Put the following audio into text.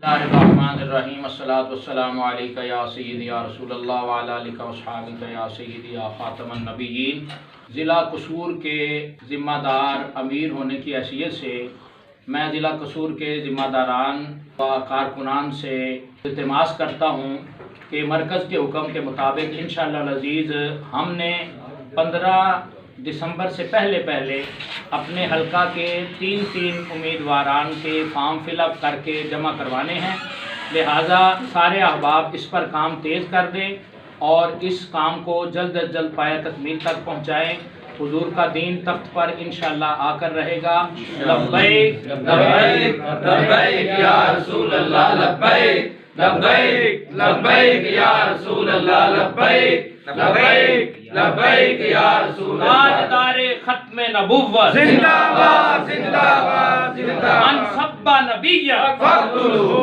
الرحمن الرحیم الصلاۃ والسلام علیک یا سیدی یا رسول اللہ وعلی آلک واصحابک یا سیدی یا خاتم النبیین۔ ضلع قصور کے ذمہ دار امیر ہونے کی حیثیت سے میں ضلع قصور کے ذمہ داران و کارکنان سے التماس کرتا ہوں کہ مرکز کے حکم کے مطابق انشاءاللہ العزیز ہم نے 15 دسمبر سے پہلے اپنے حلقہ کے تین امیدواران کے فارم فل اپ کر کے جمع کروانے ہیں، لہٰذا سارے احباب اس پر کام تیز کر دیں اور اس کام کو جلد از جلد پایہ تکمیل تک پہنچائیں۔ حضور کا دین تخت پر انشاءاللہ آ کر رہے گا۔ لبیک لبیک لبیک یا رسول اللہ، لبیک لبیک لبیک یا رسول اللہ، لبیک لبیک لبیک یا رسول اللہ۔ تاجدار ختم نبوت زندہ باد زندہ باد زندہ باد۔ من سب نبی فاقتلوہ